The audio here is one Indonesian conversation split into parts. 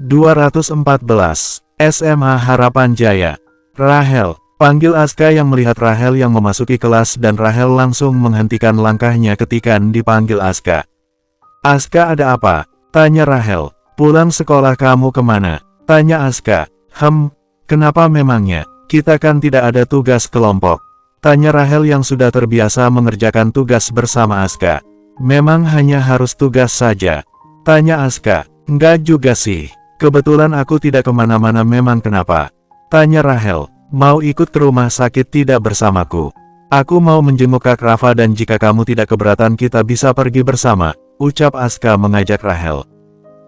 214. SMA Harapan Jaya. Rahel. Panggil Aska yang melihat Rahel yang memasuki kelas dan Rahel langsung menghentikan langkahnya ketika dipanggil Aska. Aska, ada apa? Tanya Rahel. Pulang sekolah kamu kemana? Tanya Aska. Kenapa memangnya? Kita kan tidak ada tugas kelompok. Tanya Rahel yang sudah terbiasa mengerjakan tugas bersama Aska. Memang hanya harus tugas saja. Tanya Aska. Enggak juga sih. Kebetulan aku tidak kemana-mana, memang kenapa? Tanya Rahel. Mau ikut ke rumah sakit tidak bersamaku? Aku mau menjenguk Kak Rafa dan jika kamu tidak keberatan kita bisa pergi bersama, ucap Aska mengajak Rahel.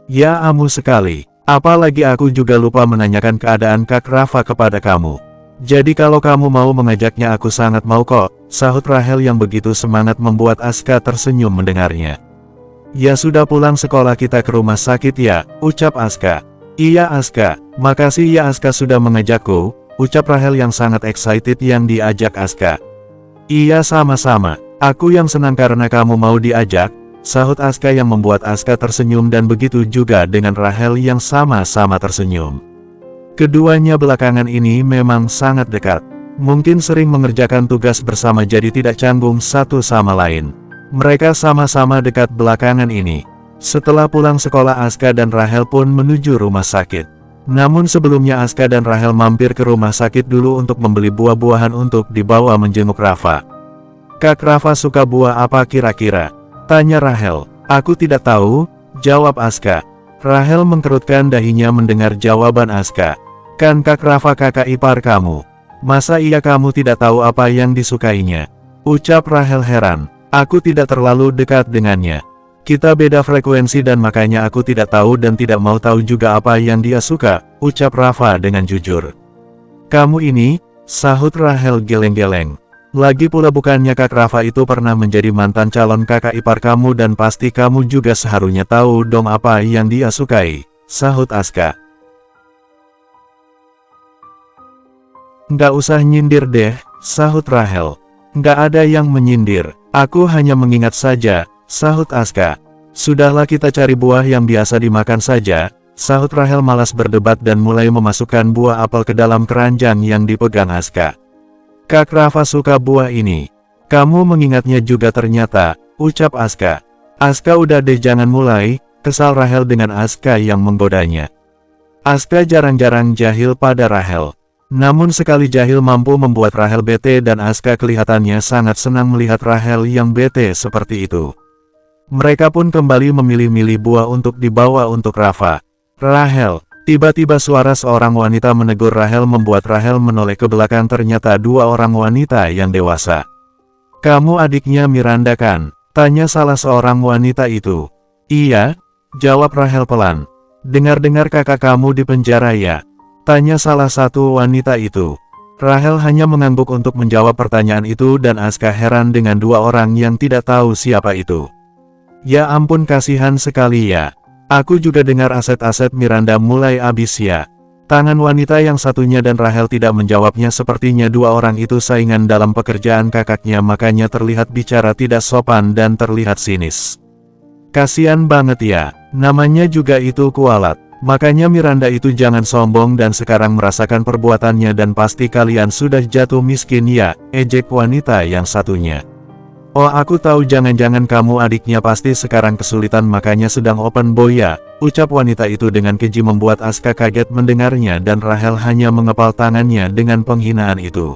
Ya amu sekali, apalagi aku juga lupa menanyakan keadaan Kak Rafa kepada kamu. Jadi kalau kamu mau mengajaknya aku sangat mau kok, sahut Rahel yang begitu semangat membuat Aska tersenyum mendengarnya. Ya sudah, pulang sekolah kita ke rumah sakit ya, ucap Aska. Iya Aska, makasih ya Aska sudah mengajakku, ucap Rahel yang sangat excited yang diajak Aska. Iya sama-sama, aku yang senang karena kamu mau diajak, sahut Aska yang membuat Aska tersenyum dan begitu juga dengan Rahel yang sama-sama tersenyum. Keduanya belakangan ini memang sangat dekat. Mungkin sering mengerjakan tugas bersama jadi tidak canggung satu sama lain. Mereka sama-sama dekat belakangan ini. Setelah pulang sekolah Aska dan Rahel pun menuju rumah sakit. Namun sebelumnya Aska dan Rahel mampir ke rumah sakit dulu untuk membeli buah-buahan untuk dibawa menjenguk Rafa. Kak Rafa suka buah apa kira-kira? Tanya Rahel. Aku tidak tahu, jawab Aska. Rahel mengkerutkan dahinya mendengar jawaban Aska. Kan Kak Rafa kakak ipar kamu. Masa iya kamu tidak tahu apa yang disukainya? Ucap Rahel heran. Aku tidak terlalu dekat dengannya. Kita beda frekuensi dan makanya aku tidak tahu dan tidak mau tahu juga apa yang dia suka, ucap Rafa dengan jujur. Kamu ini, sahut Rahel geleng-geleng. Lagi pula bukannya Kak Rafa itu pernah menjadi mantan calon kakak ipar kamu dan pasti kamu juga seharusnya tahu dong apa yang dia sukai, sahut Aska. Nggak usah nyindir deh, sahut Rahel. Nggak ada yang menyindir, aku hanya mengingat saja, sahut Aska. Sudahlah kita cari buah yang biasa dimakan saja, sahut Rahel malas berdebat dan mulai memasukkan buah apel ke dalam keranjang yang dipegang Aska. Kak Rafa suka buah ini. Kamu mengingatnya juga ternyata, ucap Aska. Aska udah deh jangan mulai, kesal Rahel dengan Aska yang menggodanya. Aska jarang-jarang jahil pada Rahel. Namun sekali jahil mampu membuat Rahel bete dan Aska kelihatannya sangat senang melihat Rahel yang bete seperti itu. Mereka pun kembali memilih-milih buah untuk dibawa untuk Rafa. Rahel, tiba-tiba suara seorang wanita menegur Rahel membuat Rahel menoleh ke belakang, ternyata dua orang wanita yang dewasa. Kamu adiknya Miranda kan? Tanya salah seorang wanita itu. Iya, jawab Rahel pelan. Dengar-dengar kakak kamu di penjara ya? Tanya salah satu wanita itu. Rahel hanya mengangguk untuk menjawab pertanyaan itu dan Aska heran dengan dua orang yang tidak tahu siapa itu. Ya ampun kasihan sekali ya. Aku juga dengar aset-aset Miranda mulai habis ya. Tangan wanita yang satunya dan Rahel tidak menjawabnya, sepertinya dua orang itu saingan dalam pekerjaan kakaknya makanya terlihat bicara tidak sopan dan terlihat sinis. Kasian banget ya, namanya juga itu kualat. Makanya Miranda itu jangan sombong dan sekarang merasakan perbuatannya dan pasti kalian sudah jatuh miskin ya, ejek wanita yang satunya. Oh aku tahu jangan-jangan kamu adiknya pasti sekarang kesulitan makanya sedang open boy ya, ucap wanita itu dengan keji membuat Aska kaget mendengarnya dan Rahel hanya mengepal tangannya dengan penghinaan itu.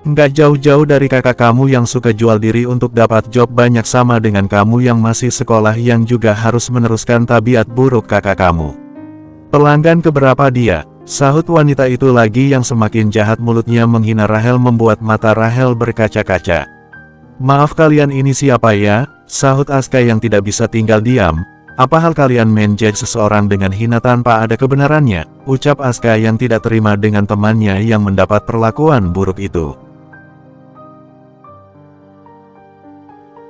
Nggak jauh-jauh dari kakak kamu yang suka jual diri untuk dapat job banyak sama dengan kamu yang masih sekolah yang juga harus meneruskan tabiat buruk kakak kamu. Pelanggan keberapa dia? Sahut wanita itu lagi yang semakin jahat mulutnya menghina Rahel membuat mata Rahel berkaca-kaca. Maaf kalian ini siapa ya? Sahut Aska yang tidak bisa tinggal diam. Apa hal kalian menjudge seseorang dengan hina tanpa ada kebenarannya? Ucap Aska yang tidak terima dengan temannya yang mendapat perlakuan buruk itu.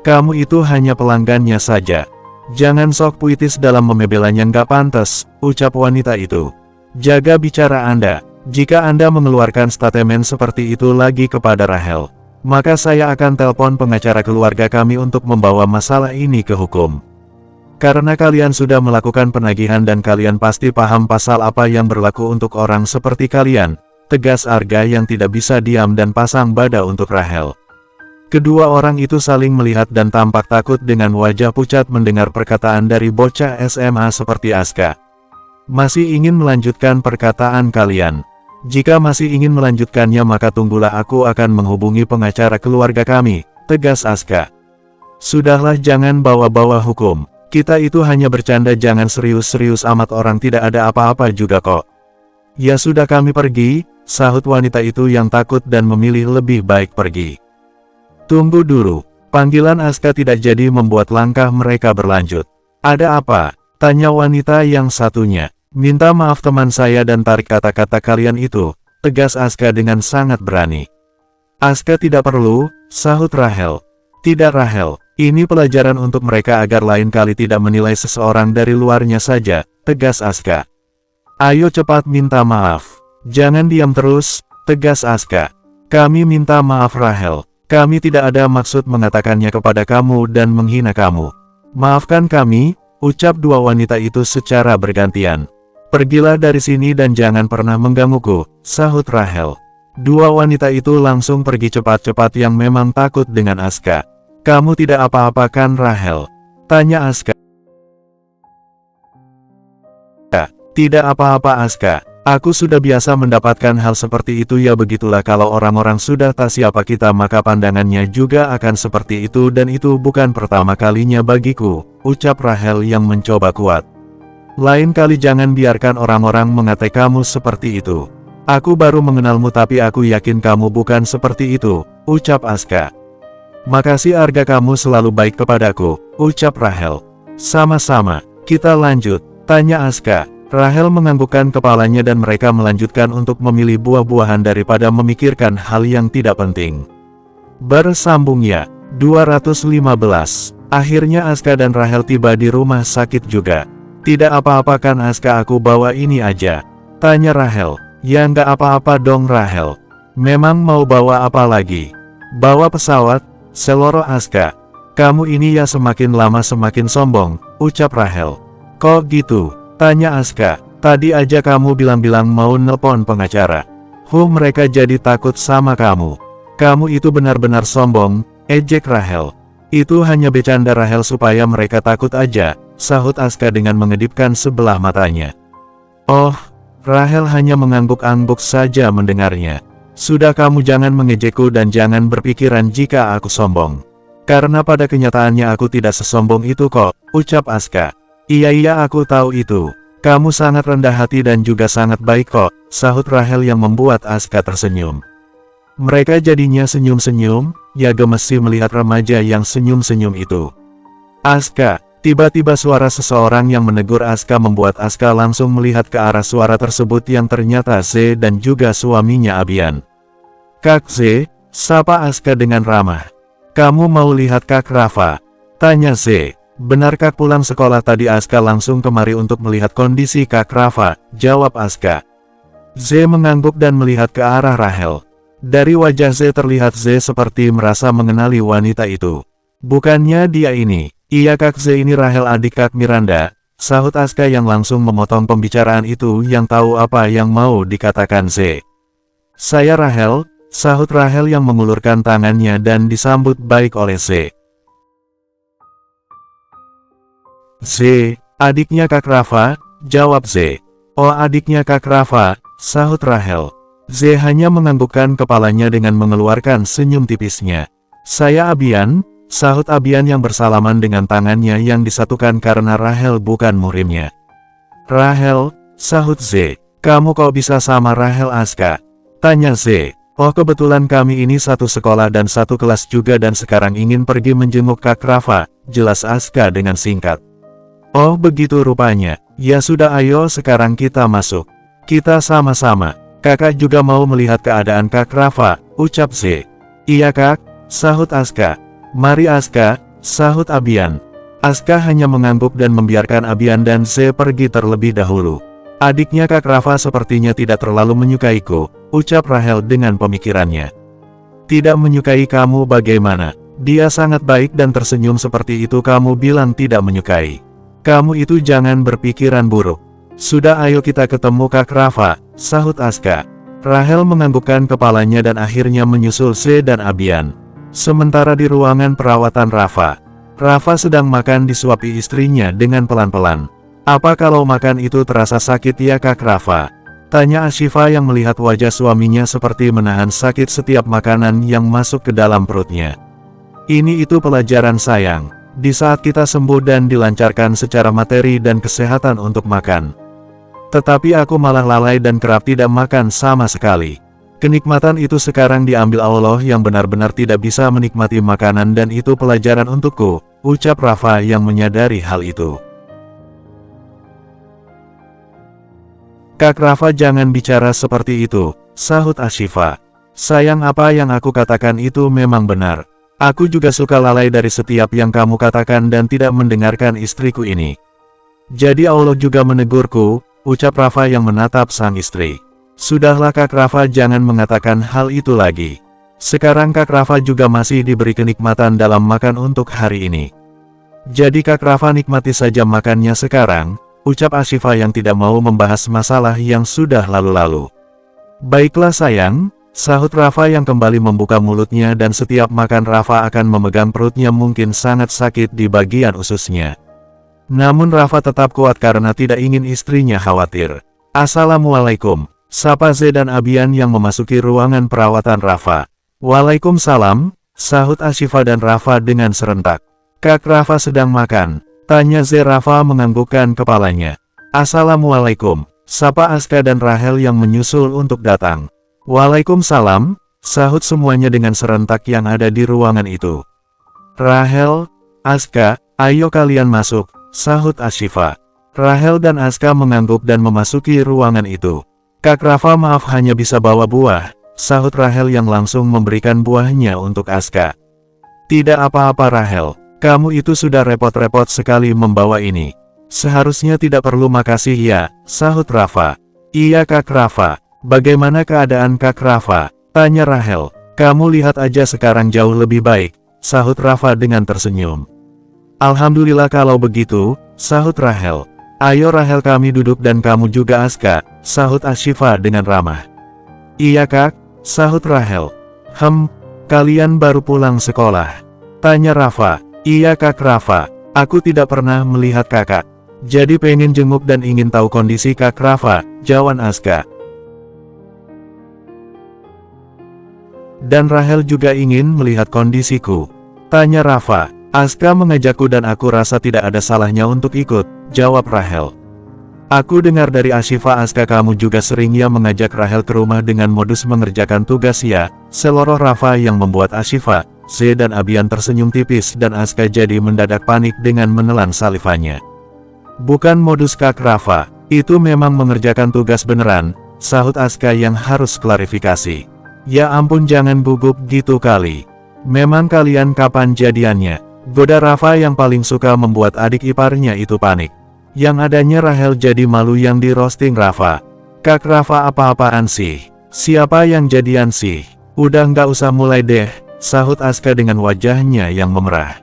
Kamu itu hanya pelanggannya saja. Jangan sok puitis dalam membelanya, nggak pantas, ucap wanita itu. Jaga bicara Anda. Jika Anda mengeluarkan statement seperti itu lagi kepada Rahel, maka saya akan telepon pengacara keluarga kami untuk membawa masalah ini ke hukum. Karena kalian sudah melakukan penagihan dan kalian pasti paham pasal apa yang berlaku untuk orang seperti kalian, tegas Arga yang tidak bisa diam dan pasang bada untuk Rahel. Kedua orang itu saling melihat dan tampak takut dengan wajah pucat mendengar perkataan dari bocah SMA seperti Aska. Masih ingin melanjutkan perkataan kalian? Jika masih ingin melanjutkannya maka tunggulah, aku akan menghubungi pengacara keluarga kami, tegas Aska. Sudahlah, jangan bawa-bawa hukum. Kita itu hanya bercanda, jangan serius-serius amat, orang tidak ada apa-apa juga kok. Ya sudah, kami pergi, sahut wanita itu yang takut dan memilih lebih baik pergi. Tunggu dulu, panggilan Aska tidak jadi membuat langkah mereka berlanjut. Ada apa? Tanya wanita yang satunya. Minta maaf teman saya dan tarik kata-kata kalian itu, tegas Aska dengan sangat berani. Aska tidak perlu, sahut Rahel. Tidak Rahel, ini pelajaran untuk mereka agar lain kali tidak menilai seseorang dari luarnya saja, tegas Aska. Ayo cepat minta maaf. Jangan diam terus, tegas Aska. Kami minta maaf Rahel. Kami tidak ada maksud mengatakannya kepada kamu dan menghina kamu. Maafkan kami, ucap dua wanita itu secara bergantian. Pergilah dari sini dan jangan pernah menggangguku, sahut Rahel. Dua wanita itu langsung pergi cepat-cepat yang memang takut dengan Aska. Kamu tidak apa-apa kan Rahel? Tanya Aska. Tidak apa-apa Aska. Aku sudah biasa mendapatkan hal seperti itu. Ya begitulah, kalau orang-orang sudah tak siapa kita maka pandangannya juga akan seperti itu, dan itu bukan pertama kalinya bagiku, ucap Rahel yang mencoba kuat. Lain kali jangan biarkan orang-orang mengatai kamu seperti itu. Aku baru mengenalmu tapi aku yakin kamu bukan seperti itu, ucap Aska. Makasih Arga, kamu selalu baik kepadaku, ucap Rahel. Sama-sama, kita lanjut, tanya Aska. Rahel menganggukkan kepalanya dan mereka melanjutkan untuk memilih buah-buahan daripada memikirkan hal yang tidak penting. Bersambungnya, 215. Akhirnya Aska dan Rahel tiba di rumah sakit juga. Tidak apa-apa kan Aska, aku bawa ini aja, tanya Rahel. Ya nggak apa-apa dong Rahel. Memang mau bawa apa lagi? Bawa pesawat? Seloro Aska. Kamu ini ya semakin lama semakin sombong, ucap Rahel. Kok gitu? Tanya Aska. Tadi aja kamu bilang-bilang mau nelpon pengacara. Mereka jadi takut sama kamu. Kamu itu benar-benar sombong, ejek Rahel. Itu hanya bercanda Rahel supaya mereka takut aja, sahut Aska dengan mengedipkan sebelah matanya. Oh, Rahel hanya mengangguk-angguk saja mendengarnya. Sudah, kamu jangan mengejekku dan jangan berpikiran jika aku sombong. Karena pada kenyataannya aku tidak sesombong itu kok, ucap Aska. Iya aku tahu itu. Kamu sangat rendah hati dan juga sangat baik kok, sahut Rahel yang membuat Aska tersenyum. Mereka jadinya senyum-senyum, ya gemes sih melihat remaja yang senyum-senyum itu. Aska, tiba-tiba suara seseorang yang menegur Aska membuat Aska langsung melihat ke arah suara tersebut yang ternyata Z dan juga suaminya Abian. Kak Z, sapa Aska dengan ramah. Kamu mau lihat Kak Rafa? Tanya Z. Benar Kak, pulang sekolah tadi Aska langsung kemari untuk melihat kondisi Kak Rafa, jawab Aska. Z mengangguk dan melihat ke arah Rahel. Dari wajah Z terlihat Z seperti merasa mengenali wanita itu. Bukannya dia ini? Iya Kak, Z ini Rahel, adik Kak Miranda, sahut Aska yang langsung memotong pembicaraan itu yang tahu apa yang mau dikatakan Z. Saya Rahel, sahut Rahel yang mengulurkan tangannya dan disambut baik oleh Z. Z, adiknya Kak Rafa, jawab Z. Oh adiknya Kak Rafa, sahut Rahel. Z hanya menganggukkan kepalanya dengan mengeluarkan senyum tipisnya. Saya Abian, sahut Abian yang bersalaman dengan tangannya yang disatukan karena Rahel bukan murimnya. Rahel, sahut Z. Kamu kok bisa sama Rahel Aska? Tanya Z. Oh kebetulan kami ini satu sekolah dan satu kelas juga dan sekarang ingin pergi menjenguk Kak Rafa, jelas Aska dengan singkat. Oh begitu rupanya, ya sudah ayo sekarang kita masuk. Kita sama-sama, kakak juga mau melihat keadaan Kak Rafa, ucap Z. Iya Kak, sahut Aska. Mari Aska, sahut Abian. Aska hanya mengangguk dan membiarkan Abian dan Z pergi terlebih dahulu. Adiknya Kak Rafa sepertinya tidak terlalu menyukaiku, ucap Rahel dengan pemikirannya. Tidak menyukai kamu bagaimana? Dia sangat baik dan tersenyum seperti itu kamu bilang tidak menyukai. Kamu itu jangan berpikiran buruk. Sudah, ayo kita ketemu Kak Rafa, sahut Aska. Rahel menganggukkan kepalanya dan akhirnya menyusul Z dan Abian. Sementara di ruangan perawatan Rafa sedang makan disuapi istrinya dengan pelan-pelan. Apa kalau makan itu terasa sakit ya Kak Rafa? Tanya Ashifa yang melihat wajah suaminya seperti menahan sakit setiap makanan yang masuk ke dalam perutnya. Ini itu pelajaran sayang. Di saat kita sembuh dan dilancarkan secara materi dan kesehatan untuk makan. Tetapi aku malah lalai dan kerap tidak makan sama sekali. Kenikmatan itu sekarang diambil Allah yang benar-benar tidak bisa menikmati makanan dan itu pelajaran untukku, ucap Rafa yang menyadari hal itu. Kak Rafa jangan bicara seperti itu, sahut Ashifa. Sayang, apa yang aku katakan itu memang benar. Aku juga suka lalai dari setiap yang kamu katakan dan tidak mendengarkan istriku ini. Jadi Allah juga menegurku, ucap Rafa yang menatap sang istri. Sudahlah Kak Rafa, jangan mengatakan hal itu lagi. Sekarang Kak Rafa juga masih diberi kenikmatan dalam makan untuk hari ini. Jadi Kak Rafa nikmati saja makannya sekarang, ucap Ashifa yang tidak mau membahas masalah yang sudah lalu-lalu. Baiklah sayang, sahut Rafa yang kembali membuka mulutnya dan setiap makan Rafa akan memegang perutnya mungkin sangat sakit di bagian ususnya. Namun Rafa tetap kuat karena tidak ingin istrinya khawatir. Assalamualaikum, sapa Z dan Abian yang memasuki ruangan perawatan Rafa. Waalaikumsalam, sahut Ashifa dan Rafa dengan serentak. Kak Rafa sedang makan, tanya Z. Rafa menganggukkan kepalanya. Assalamualaikum, sapa Aska dan Rahel yang menyusul untuk datang. Waalaikumsalam, sahut semuanya dengan serentak yang ada di ruangan itu. Rahel, Aska, ayo kalian masuk, sahut Ashifa. Rahel dan Aska mengangguk dan memasuki ruangan itu. Kak Rafa, maaf hanya bisa bawa buah, sahut Rahel yang langsung memberikan buahnya untuk Aska. Tidak apa-apa Rahel, kamu itu sudah repot-repot sekali membawa ini. Seharusnya tidak perlu makasih ya, sahut Rafa. Iya Kak Rafa, bagaimana keadaan Kak Rafa? Tanya Rahel. Kamu lihat aja sekarang jauh lebih baik, sahut Rafa dengan tersenyum. Alhamdulillah kalau begitu, sahut Rahel. Ayo Rahel, kami duduk dan kamu juga Aska, sahut Ashifa dengan ramah. Iya Kak, sahut Rahel. Kalian baru pulang sekolah? Tanya Rafa. Iya Kak Rafa, aku tidak pernah melihat kakak. Jadi pengen jenguk dan ingin tahu kondisi Kak Rafa, jawab Aska. Dan Rahel juga ingin melihat kondisiku. Tanya Rafa. Aska mengajakku dan aku rasa tidak ada salahnya untuk ikut, jawab Rahel. Aku dengar dari Ashifa Aska kamu juga sering ya mengajak Rahel ke rumah dengan modus mengerjakan tugas ya, seloroh Rafa yang membuat Ashifa, Z dan Abian tersenyum tipis dan Aska jadi mendadak panik dengan menelan salivannya. Bukan modus Kak Rafa, itu memang mengerjakan tugas beneran, sahut Aska yang harus klarifikasi. Ya ampun jangan gugup gitu kali. Memang kalian kapan jadiannya? Goda Rafa yang paling suka membuat adik iparnya itu panik. Yang adanya Rahel jadi malu yang di roasting Rafa. Kak Rafa apa-apaan sih? Siapa yang jadian sih? Udah nggak usah mulai deh, sahut Aska dengan wajahnya yang memerah.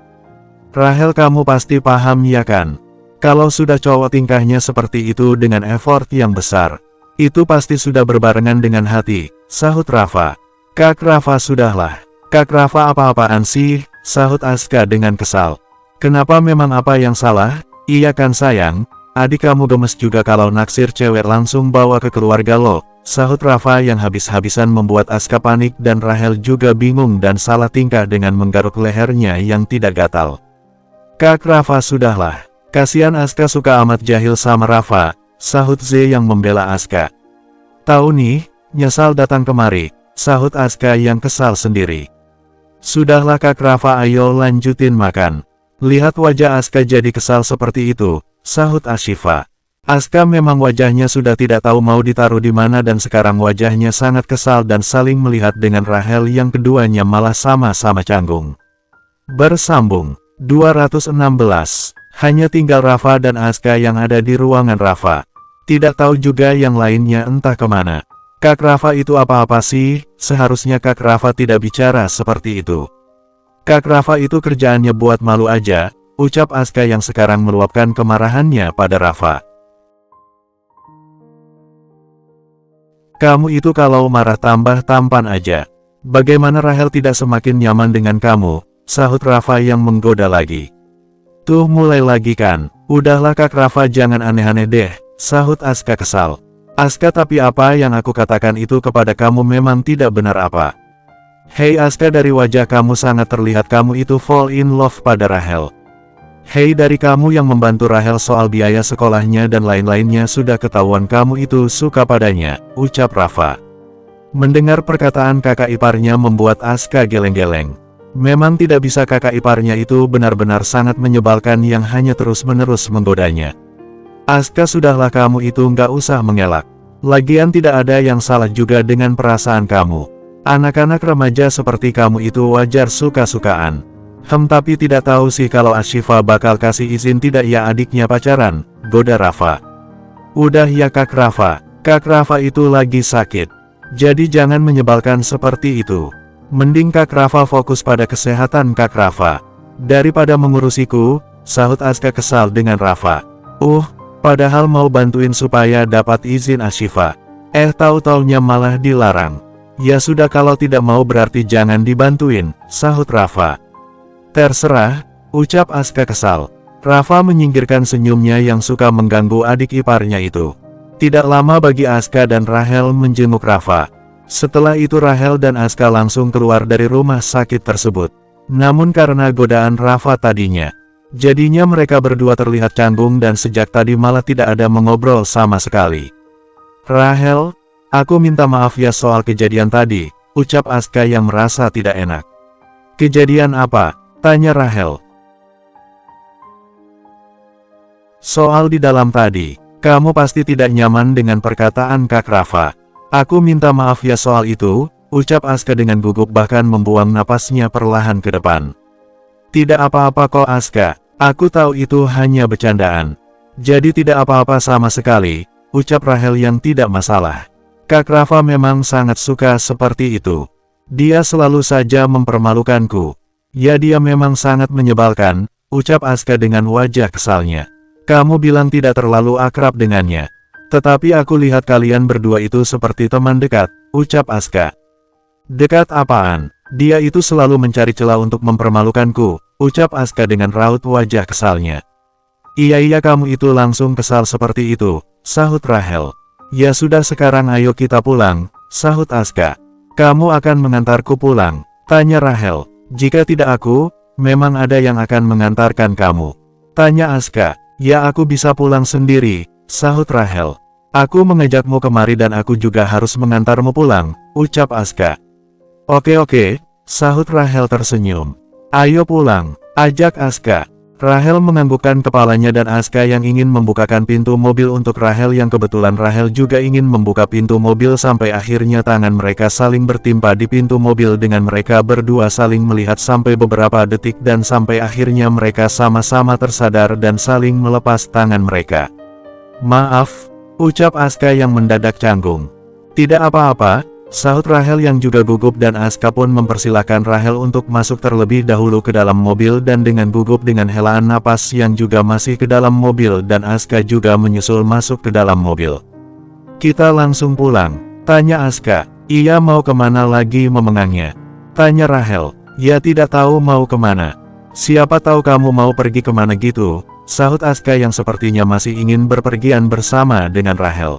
Rahel kamu pasti paham ya kan? Kalau sudah cowok tingkahnya seperti itu dengan effort yang besar, itu pasti sudah berbarengan dengan hati, sahut Rafa. Kak Rafa sudahlah. Kak Rafa apa-apaan sih, sahut Aska dengan kesal. Kenapa memang apa yang salah? Iya kan sayang, adik kamu gemes juga kalau naksir cewek langsung bawa ke keluarga lo, sahut Rafa yang habis-habisan membuat Aska panik dan Rahel juga bingung dan salah tingkah dengan menggaruk lehernya yang tidak gatal. Kak Rafa sudahlah, kasihan Aska suka amat jahil sama Rafa, sahut Z yang membela Aska. Tahu nih, nyesal datang kemari, sahut Aska yang kesal sendiri. Sudahlah Kak Rafa ayo lanjutin makan. Lihat wajah Aska jadi kesal seperti itu, sahut Ashifa. Aska memang wajahnya sudah tidak tahu mau ditaruh di mana dan sekarang wajahnya sangat kesal dan saling melihat dengan Rahel yang keduanya malah sama-sama canggung. Bersambung 216. Hanya tinggal Rafa dan Aska yang ada di ruangan Rafa. Tidak tahu juga yang lainnya entah kemana. Kak Rafa itu apa-apa sih? Seharusnya Kak Rafa tidak bicara seperti itu. Kak Rafa itu kerjaannya buat malu aja, ucap Aska yang sekarang meluapkan kemarahannya pada Rafa. Kamu itu kalau marah tambah tampan aja. Bagaimana Rahel tidak semakin nyaman dengan kamu, sahut Rafa yang menggoda lagi. Tuh mulai lagi kan, udahlah Kak Rafa jangan aneh-aneh deh, sahut Aska kesal. Aska tapi apa yang aku katakan itu kepada kamu memang tidak benar apa? Hei Aska dari wajah kamu sangat terlihat kamu itu fall in love pada Rahel. Hei dari kamu yang membantu Rahel soal biaya sekolahnya dan lain-lainnya sudah ketahuan kamu itu suka padanya, ucap Rafa. Mendengar perkataan kakak iparnya membuat Aska geleng-geleng. Memang tidak bisa kakak iparnya itu benar-benar sangat menyebalkan yang hanya terus-menerus menggodanya. Aska sudahlah kamu itu nggak usah mengelak. Lagian tidak ada yang salah juga dengan perasaan kamu. Anak-anak remaja seperti kamu itu wajar suka-sukaan. Tapi tidak tahu sih kalau Ashifa bakal kasih izin tidak ya adiknya pacaran, goda Rafa. Udah ya Kak Rafa itu lagi sakit. Jadi jangan menyebalkan seperti itu. Mending Kak Rafa fokus pada kesehatan Kak Rafa. Daripada mengurusiku, sahut Aska kesal dengan Rafa. Padahal mau bantuin supaya dapat izin Ashifa. Tahu-taunya malah dilarang. Ya sudah kalau tidak mau berarti jangan dibantuin, sahut Rafa. Terserah, ucap Aska kesal. Rafa menyingkirkan senyumnya yang suka mengganggu adik iparnya itu. Tidak lama bagi Aska dan Rahel menjenguk Rafa. Setelah itu Rahel dan Aska langsung keluar dari rumah sakit tersebut. Namun karena godaan Rafa tadinya, jadinya mereka berdua terlihat canggung dan sejak tadi malah tidak ada mengobrol sama sekali. Rahel, aku minta maaf ya soal kejadian tadi, ucap Aska yang merasa tidak enak. Kejadian apa? Tanya Rahel. Soal di dalam tadi, kamu pasti tidak nyaman dengan perkataan Kak Rafa. Aku minta maaf ya soal itu, ucap Aska dengan gugup bahkan membuang napasnya perlahan ke depan. Tidak apa-apa kok Aska, aku tahu itu hanya bercandaan. Jadi tidak apa-apa sama sekali, ucap Rahel yang tidak masalah. Kak Rafa memang sangat suka seperti itu. Dia selalu saja mempermalukanku. Ya dia memang sangat menyebalkan, ucap Aska dengan wajah kesalnya. Kamu bilang tidak terlalu akrab dengannya. Tetapi aku lihat kalian berdua itu seperti teman dekat, ucap Aska. Dekat apaan? Dia itu selalu mencari celah untuk mempermalukanku, ucap Aska dengan raut wajah kesalnya. Iya kamu itu langsung kesal seperti itu, sahut Rahel. Ya sudah sekarang ayo kita pulang, sahut Aska. Kamu akan mengantarku pulang? Tanya Rahel. Jika tidak aku, memang ada yang akan mengantarkan kamu. Tanya Aska. Ya aku bisa pulang sendiri, sahut Rahel. Aku mengajakmu kemari dan aku juga harus mengantarmu pulang, ucap Aska. Oke, sahut Rahel tersenyum. Ayo pulang, ajak Aska. Rahel menganggukkan kepalanya dan Aska yang ingin membukakan pintu mobil untuk Rahel yang kebetulan Rahel juga ingin membuka pintu mobil sampai akhirnya tangan mereka saling bertimpa di pintu mobil dengan mereka berdua saling melihat sampai beberapa detik dan sampai akhirnya mereka sama-sama tersadar dan saling melepas tangan mereka. Maaf, ucap Aska yang mendadak canggung. Tidak apa-apa, sahut Rahel yang juga gugup dan Aska pun mempersilahkan Rahel untuk masuk terlebih dahulu ke dalam mobil dan dengan gugup dengan helaan napas yang juga masih ke dalam mobil dan Aska juga menyusul masuk ke dalam mobil. Kita langsung pulang, tanya Aska. Iya mau kemana lagi memengangnya? Tanya Rahel. Ya tidak tahu mau kemana. Siapa tahu kamu mau pergi kemana gitu, sahut Aska yang sepertinya masih ingin berpergian bersama dengan Rahel.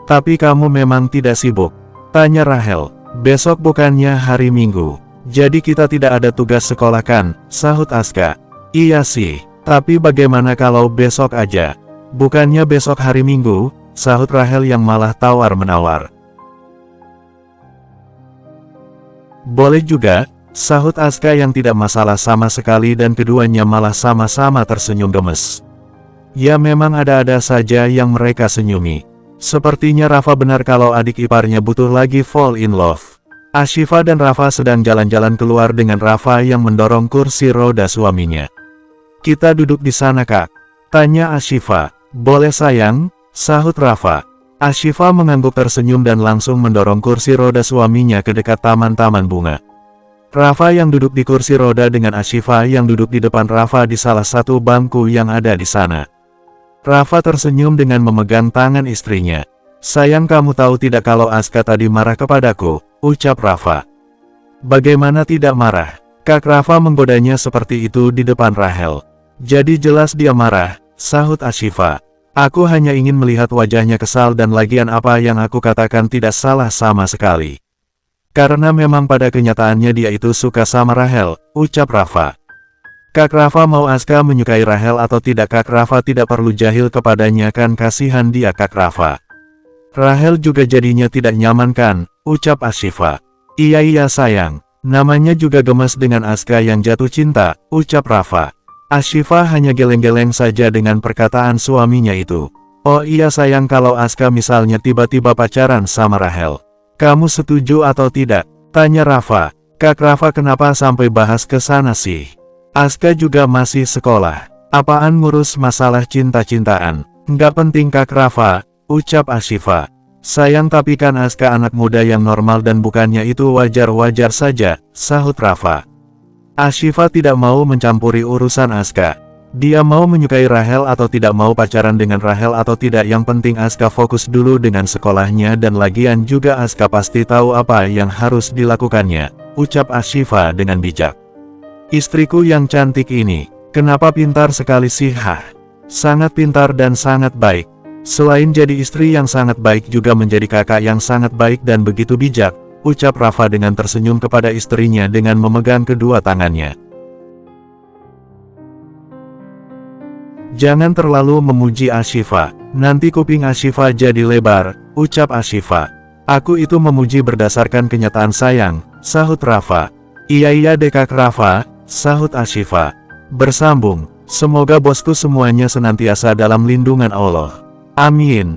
Tapi kamu memang tidak sibuk? Tanya Rahel. Besok bukannya hari Minggu, jadi kita tidak ada tugas sekolah kan, sahut Aska. Iya sih, tapi bagaimana kalau besok aja? Bukannya besok hari Minggu, sahut Rahel yang malah tawar-menawar. Boleh juga, sahut Aska yang tidak masalah sama sekali dan keduanya malah sama-sama tersenyum gemes. Ya memang ada-ada saja yang mereka senyumi. Sepertinya Rafa benar kalau adik iparnya butuh lagi fall in love. Ashifa dan Rafa sedang jalan-jalan keluar dengan Rafa yang mendorong kursi roda suaminya. Kita duduk di sana Kak, tanya Ashifa. Boleh sayang, sahut Rafa. Ashifa mengangguk tersenyum dan langsung mendorong kursi roda suaminya ke dekat taman-taman bunga. Rafa yang duduk di kursi roda dengan Ashifa yang duduk di depan Rafa di salah satu bangku yang ada di sana. Rafa tersenyum dengan memegang tangan istrinya. "Sayang, kamu tahu tidak kalau Aska tadi marah kepadaku," ucap Rafa. "Bagaimana tidak marah? Kak Rafa menggodanya seperti itu di depan Rahel." "Jadi jelas dia marah," sahut Ashifa. "Aku hanya ingin melihat wajahnya kesal dan lagian apa yang aku katakan tidak salah sama sekali. Karena memang pada kenyataannya dia itu suka sama Rahel," ucap Rafa. Kak Rafa mau Aska menyukai Rahel atau tidak, Kak Rafa tidak perlu jahil kepadanya, kan kasihan dia Kak Rafa. "Rahel juga jadinya tidak nyaman kan," ucap Ashifa. Iya sayang, namanya juga gemes dengan Aska yang jatuh cinta," ucap Rafa. Ashifa hanya geleng-geleng saja dengan perkataan suaminya itu. "Oh iya sayang, kalau Aska misalnya tiba-tiba pacaran sama Rahel, kamu setuju atau tidak?" tanya Rafa. "Kak Rafa, kenapa sampai bahas ke sana sih? Aska juga masih sekolah. Apaan ngurus masalah cinta-cintaan? Nggak penting Kak Rafa," ucap Ashifa. "Sayang, tapi kan Aska anak muda yang normal dan bukannya itu wajar-wajar saja," sahut Rafa. Ashifa tidak mau mencampuri urusan Aska. Dia mau menyukai Rahel atau tidak, mau pacaran dengan Rahel atau tidak, yang penting Aska fokus dulu dengan sekolahnya, dan lagian juga Aska pasti tahu apa yang harus dilakukannya, ucap Ashifa dengan bijak. "Istriku yang cantik ini, kenapa pintar sekali sih?" Sangat pintar dan sangat baik. Selain jadi istri yang sangat baik, juga menjadi kakak yang sangat baik dan begitu bijak, ucap Rafa dengan tersenyum kepada istrinya dengan memegang kedua tangannya. "Jangan terlalu memuji Ashifa, nanti kuping Ashifa jadi lebar," ucap Ashifa. "Aku itu memuji berdasarkan kenyataan sayang," sahut Rafa. Iya deh Kak Rafa," sahut Ashifa. Bersambung, "Semoga bosku semuanya senantiasa dalam lindungan Allah. Amin."